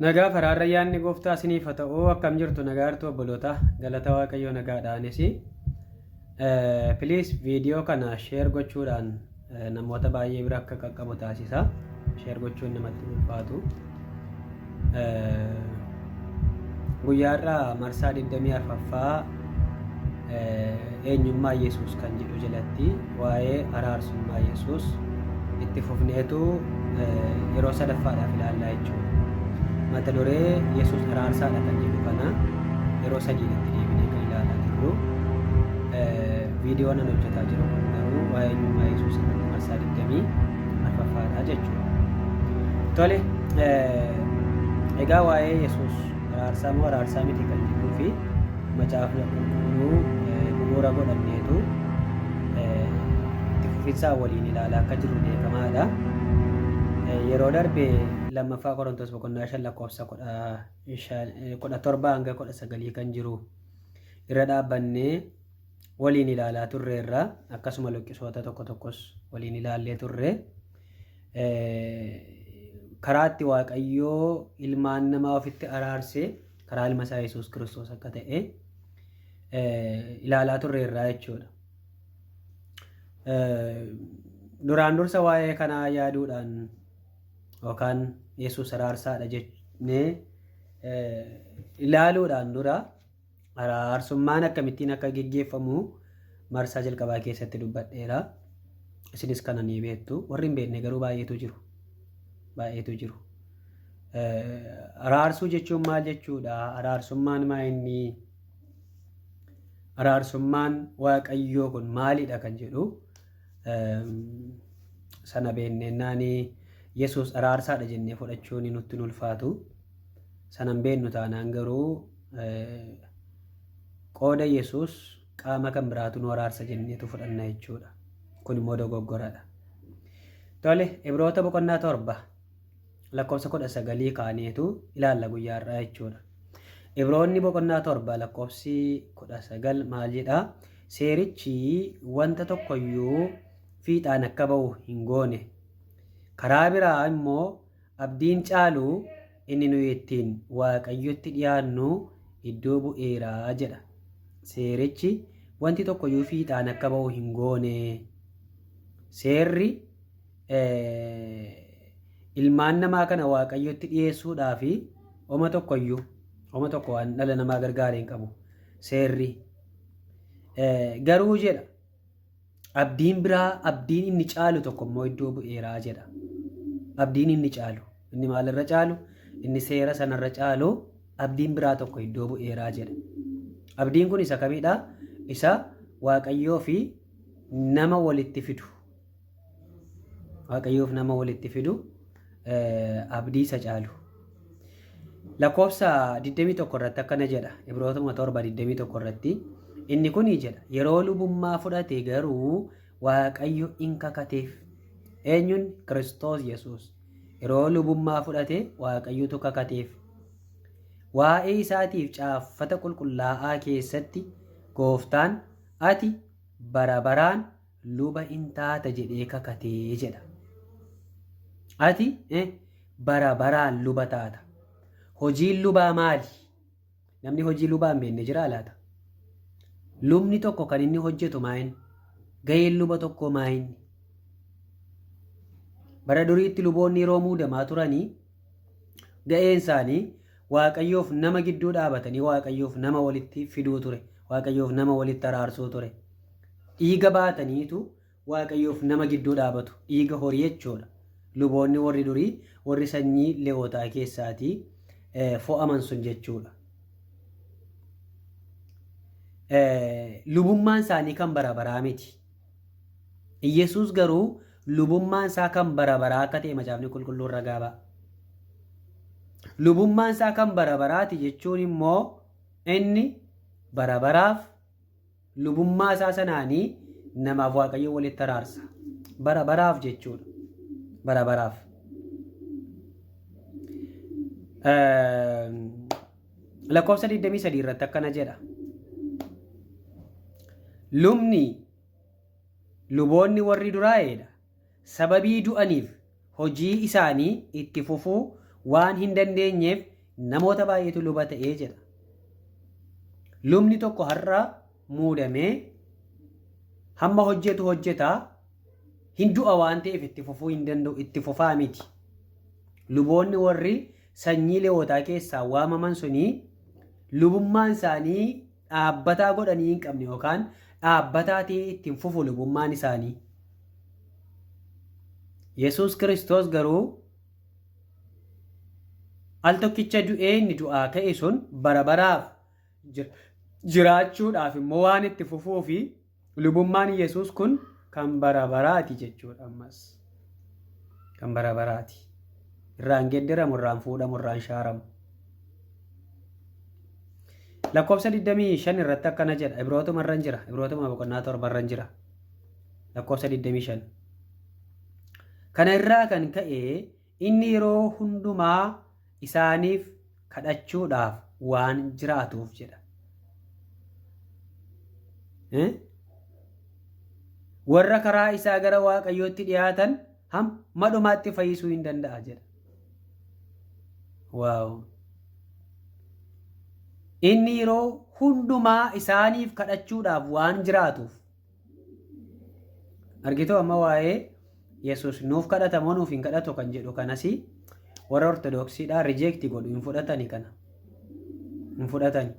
Nagaa faraarra yaadni gooftaa isiniif haa ta'u akkam jirtu nagaa jirtu obboloota galata waaqayyoo nagaadhaanis piliis viidiyoo kana sheer gochuudhaan namoota baay'ee bira akka qaqqabu taasisa. Sheer gochuun namatti ulfaatu. Guyyaarraa marsaa 24ffaa eenyummaa Yesuus kan jedhu jalatti waa'ee araarsummaa Yesuus itti fufneetu yeroo sadaffaadhaaf ilaallaa jechuudha. Mata duree Yesuus araarsaadha kan jedhu kana yeroo sadiitti deebinee kan ilaalaa jirru. Viidiyoo nan hojjetaa jiru kun garuu waa'ee eenyummaa Yesuus marsaa 24ffaadha jechuudha. Tole, egaa waa'ee Yesuus araarsaa moo araarsaa miti kan jedhuu fi macaafni qulqulluu bu'uura godhanneetu itti fufinsaan waliin ilaalaa akka jirru beekamaadha. Yeroo darbe lammaffaa Qorontos boqonnaa 5 lakkoofsa 17 hanga 19 kan jiru irra dhaabbannee waliin ilaalaa turreerra. Akkasuma luqqisoota tokko tokkos waliin ilaallee turre. Karaa itti Waaqayyoo ilmaan namaa ofitti araarse karaa ilma isaa Yesuus Kiristoos akka ta'e ilaalaa turreerraa jechuudha. Duraan dursa waa'ee kanaa yaaduudhaan yookaan Yesuus araarsaadha jennee ilaaluudhaan dura araarsummaan akkamittiin akka geggeeffamu marsaa jalqabaa keessatti dubbadheera. Isinis kana ni beektu. Warri hin beekne garuu baay'eetu jiru. Araarsuu jechuun maal jechuudha? Araarsummaan maa inni? Araarsummaan Waaqayyoo kun maalidha kan jedhu sana beekneennaanii Yesuus araarsaadha jennee fudhachuun nutti ulfaatu. Sanan beeknu taanaan garuu qooda Yesuus qaama kan biraatu nu araarsa jenneetu fudhanna jechuudha. Kun immoo dogoggoradha. Tole, Ibroota boqonnaa 7 lakkoofsa 19 kaaneetu ilaalla guyyaarraa jechuudha. Ibroonni boqonnaa 7 lakkoofsi 19 maal jedha? Seerichi wanta tokkoyyuu fiixaan akka ba'u hin goone. Karaa biraa immoo abdiin caalu inni nuyi ittiin Waaqayyotti dhiyaannu iddoo bu'eeraa jedha. Seerichi wanti tokkoyyuu fiixaan akka ba'u hin goone. Seerri ilmaan namaa kana Waaqayyotti dhiyeessuudhaaf oma tokko waan dhala namaa gargaaree hin qabu. Seerri garuu jedha abdiin biraa, abdiin inni caalu tokko immoo iddoo bu'eeraa jedha. Abdiin inni caalu, inni maalirra caalu? Inni seera sanarra caalu abdiin biraa tokko iddoo bu'eeraa jedha. Abdiin kun isa kamidha? Isa Waaqayyoo fi nama walitti fidu. Waaqayyoof nama walitti fidu abdii isa caalu. Lakkoofsa 21 irratti akkana jedha. Ibrootuma 7:21 irratti inni kun jedha yeroo lubummaa fudhate garuu Waaqayyo in kakateef. Eenyuun? Kiristoos Yesuus. Yeroo lubummaa fudhate Waaqayyotu kakateef. Waa'ee isaatiif caaffata qulqullaa'aa keessatti gooftaan ati bara baraan luba in taata jedhee kakatee jedha. Ati bara baraan luba taata. Hojiin lubaa maali? Namni hojii lubaa hin beekne jira laata? Lubni tokko kan inni hojjetu maayini? Gaheen luba tokko maayini? Bara duriitti luboonni yeroo muudamaa turanii ga'een isaanii Waaqayyoof nama gidduu dhaabatanii Waaqayyoof nama walitti fiduu ture. Waaqayyoof nama walitti araarsuu ture. Dhiiga baataniitu Waaqayyoof nama gidduu dhaabatu. Dhiiga horii jechuudha. Luboonni warri durii warri sanyii Lewwotaa keessaatii fo'aman sun jechuudha. Lubummaan isaanii kan bara baraa miti. Yesuus garuu lubummaan isaa kan bara baraa akka ta'e macaafni qulqulluun ragaa ba'a. Lubummaan isaa kan bara baraati jechuun immoo inni bara baraaf lubummaa isaa sanaanii namaaf Waaqayyo walitti araarsa. Bara baraaf jechuudha. Bara baraaf. Lakkoofsa 23 irratti akkana jedha. Luboonni warri duraa'eedha. Sababii du'aniif hojii isaanii itti fufuu waan hin dandeenyeef namoota baay'eetu luba ta'ee jedha. Lubni tokko har'a muudamee hamma hojjetu hojjetaa hin du'a waan ta'eef itti fufuu hin danda'u, itti fufaa miti. Luboonni warri sanyii Lewwotaa keessaa waamaman sunii lubummaan isaanii dhaabbataa godhanii hin qabne yookaan dhaabbataa ta'ee ittiin fufu lubummaan isaanii. Yesuus Kiristoos garuu al tokkicha du'ee inni du'aa ka'e sun bara baraaf jiraachuudhaaf immoo waan itti fufuu fi lubummaan Yesuus kun kan bara baraati jechuudha. Ammas kan bara baraati. Irraan geeddaramu, irraan fuudhamu, irraan shaaramu. Lakkoofsa 25 irratti akkana jedha. Ibrootuma irra jira. Ibrootuma boqonnaa 7 irra jira. Lakkoofsa 25. Kana irraa kan ka'e inni yeroo hundumaa isaaniif kadhachuudhaaf waan jiraatuuf jedha. Warra karaa isaa gara Waaqayyootti dhiyaatan hamma dhumaatti fayyisuu hin danda'a jedha. Waaw! Inni yeroo hundumaa isaaniif kadhachuudhaaf waan jiraatuuf. Argitu amma waa'ee Yesuus nuuf kadhata moo nuuf hin kadhatu kan jedhu kanasi warra Ortodoksiidhaa rijeekti godhu hin fudhatani kana. Hin fudhatani.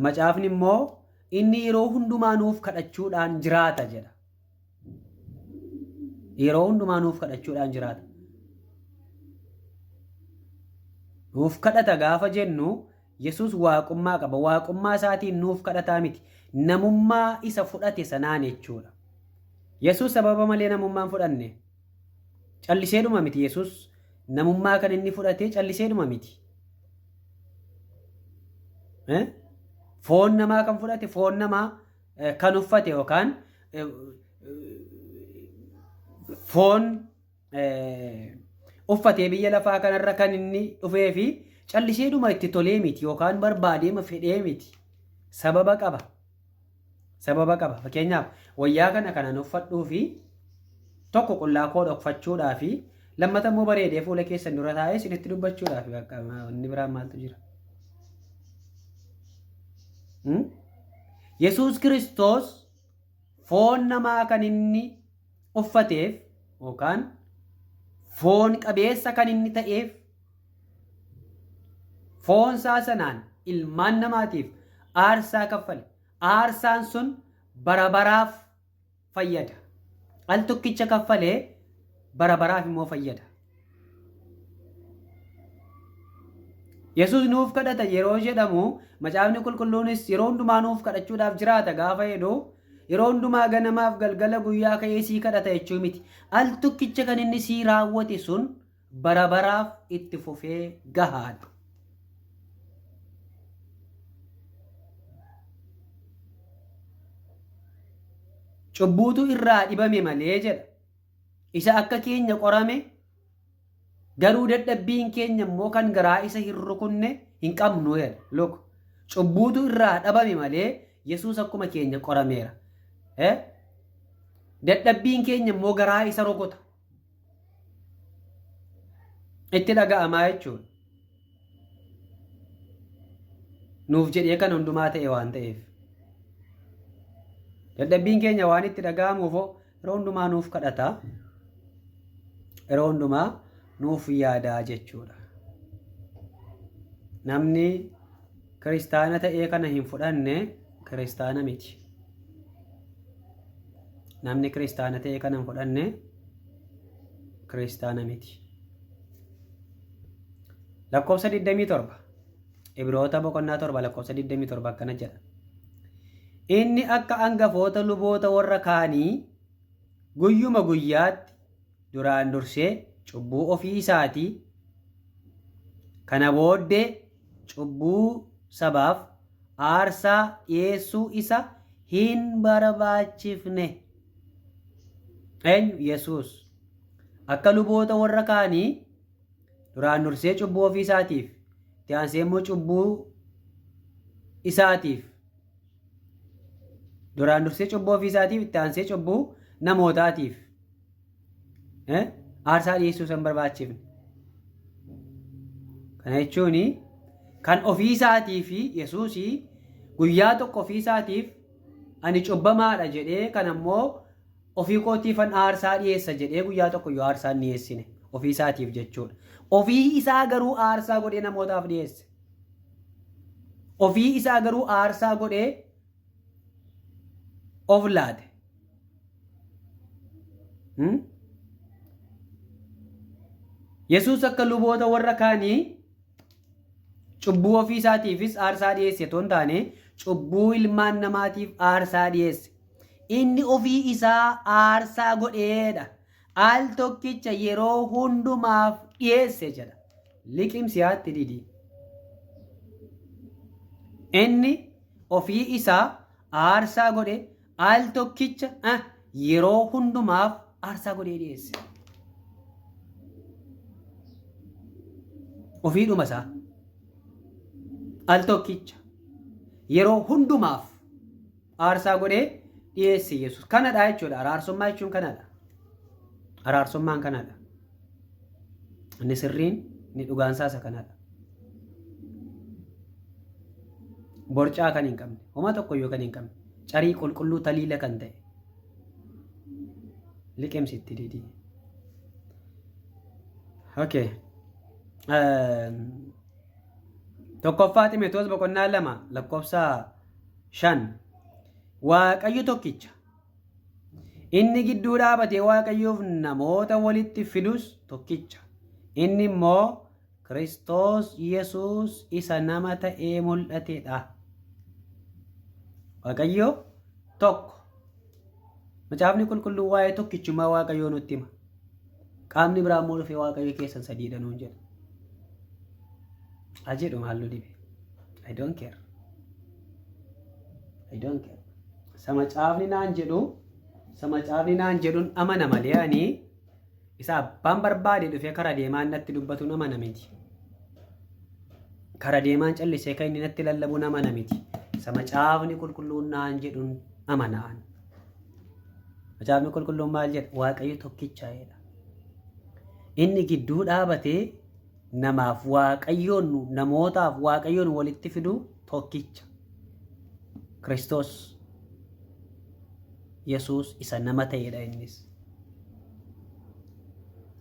Macaafni immoo inni yeroo hundumaa nuuf kadhachuudhaan jiraata jedha. Yeroo hundumaa nuuf kadhachuudhaan jiraata. Nuuf kadhata gaafa jennu Yesuus waaqummaa qaba. Waaqummaa isaatiin nuuf kadhataa miti. Namummaa isa fudhate sanaan jechuudha. Yesuus sababa malee namummaan fudhanne. Calliseedhuma miti. Yesuus namummaa kan inni fudhate calliseedhuma miti. Foon namaa kan fudhate, foon namaa kan uffate yookaan foon uffatee biyya lafaa kanarra kan inni dhufee fi calliseedhuma itti tolee miti yookaan barbaadeema fedhee miti. Sababa qaba. Sababa qaba. Fakkeenyaaf wayyaa kanan uffadhuu fi tokko qullaa koo dhokfachuudhaa fi lammata immoo bareedee fuula keessan dura taa'ee isinitti dubbachuudhaaf inni biraan maaltu jira? Yesuus Kiristoos foon namaa kan inni uffateef yookaan foon qabeessa kan inni ta'eef foon isaa sanaan ilmaan namaatiif aarsaa kaffale. Aarsaan sun bara baraaf fayyada. Al tokkicha kaffalee bara baraaf immoo fayyada. Yesuus nuuf kadhata yeroo jedhamu macaafni qulqulluunis yeroo hundumaa nuuf kadhachuudhaaf jiraata gaafa jedhu yeroo hundumaa ganamaaf galgala guyyaa ka'ee sii kadhata jechuu miti. Al tokkicha kan inni sii raawwate sun bara baraaf itti fufee gahaadha. Cubbuutu irraa dhibame malee jedha. Isa akka keenya qorame garuu dadhabbiin keenya immoo kan garaa isa hin rukunne hin qabnu jedha. Luk cubbuutu irraa dhabame malee Yesuus akkuma keenya qorameera. Dadhabbiin keenya immoo garaa isa rukuta. Itti dhaga'amaa jechuudha. Nuuf jedhee kan hundumaa ta'e waan ta'eef. Dadhabbiin keenya waan itti dhaga'amuuf yeroo hundumaa nuuf kadhata. Yeroo hundumaa nuuf yaadaa jechuudha. Namni kiristaana ta'ee kana hin fudhanne kiristaana miti. Namni kiristaana ta'ee kana hin fudhanne kiristaana miti. Lakkoofsa 27 Ibroota boqonnaa 7 lakkoofsa 27 akkana jedha. Inni akka hangafoota luboota warra kaanii guyyuma guyyaatti duraan dursee cubbuu ofii isaatii kana booddee cubbuu sabaaf aarsaa dhiyeessuu isa hin barbaachifne. Eenyu? Yesuus akka luboota warra kaanii duraan dursee cubbuu ofii isaatiif itti aansee immoo cubbuu isaatiif duraan dursee cubbuu ofii isaatiif itti aansee cubbuu namootaatiif aarsaa dhiyeessuu san barbaachifne. Kana jechuun kan ofii isaatii fi Yesuus guyyaa tokko ofii isaatiif ani cubbamaadha jedhee kan ammoo ofii kootiifan aarsaa dhiyeessa jedhee guyyaa tokko yoo aarsaa hin dhiyeessine ofii isaatiif jechuudha. Ofii isaa garuu aarsaa godhee namootaaf dhiyeesse. Ofii isaa garuu aarsaa godhee of laate. Yesuus akka luboota warra kaanii cubbuu ofii isaatiifis aarsaa dhiyeesse otoo hin taane cubbuu ilmaan namaatiif aarsaa dhiyeesse. Inni ofii isaa aarsaa godheedha. Al tokkicha yeroo hundumaaf dhiyeesse jedha. Liqimsiyaatti didi. Inni ofii isaa aarsaa godhe al tokkicha yeroo hundumaaf aarsaa godhee dhiyeesse. Ofiidhuma isaa al tokkicha yeroo hundumaaf aarsaa godhee dhiyeesse Yesuus. Kanadha jechuudha. Araarsummaa jechuun kanadha. Araarsummaan kanadha. Inni sirriin inni dhugaansaa isa kanadha. Borcaa kan hin qabne, homa tokkoyyuu kan hin qabne, carii qulqulluu taliila kan ta'e. Liqimsitti didi. Okay. Tokkoffaa Xiimotewos boqonnaa 2 lakkoofsa 5. Waaqayyo tokkicha. Inni gidduu dhaabatee Waaqayyoof namoota walitti fidus tokkicha. Inni immoo Kiristoos Yesuus isa nama ta'ee mul'atedha. Waaqayyo tokko. Macaafni qulqulluun waa'ee tokkichummaa Waaqayyoo nutti hima. Qaamni biraa immoo dhufee Waaqayyo keessan sadiidha nuun jedha. Ajedhuma halluu dibe. I don't care. Sama caafni naan jedhuun amana malee ani isa abbaan barbaade dhufee karaa deemaan natti dubbatuun amana miti. Karaa deemaan callisee kan inni natti lallabuun amana miti. Sama caafni qulqulluun naan jedhuun amanaan. Macaafni qulqulluun maal jedha? Waaqayyo tokkichaadha. Inni gidduu dhaabatee namaaf Waaqayyoon namootaaf Waaqayyoon walitti fidu tokkicha. Kiristoos Yesuus isa nama ta'edha innis.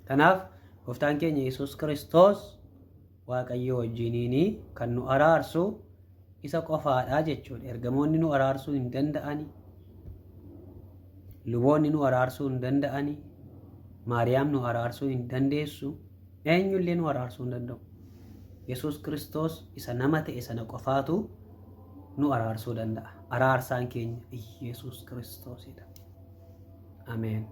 Kanaaf gooftaan keenya Yesuus Kiristoos Waaqayyo wajjiniin kan nu araarsu isa qofaadha jechuudha. Ergamoonni nu araarsuu hin danda'ani. Luboonni nu araarsuu hin danda'ani. Maariyaam nu araarsuu hin dandeessu. Eenyullee nu araarsuu hin danda'u. Yesuus Kiristoos isa nama ta'e sana qofaatu nu araarsuu danda'a. Araarsaan keenya Yesuus Kiristoosidha. Ameen.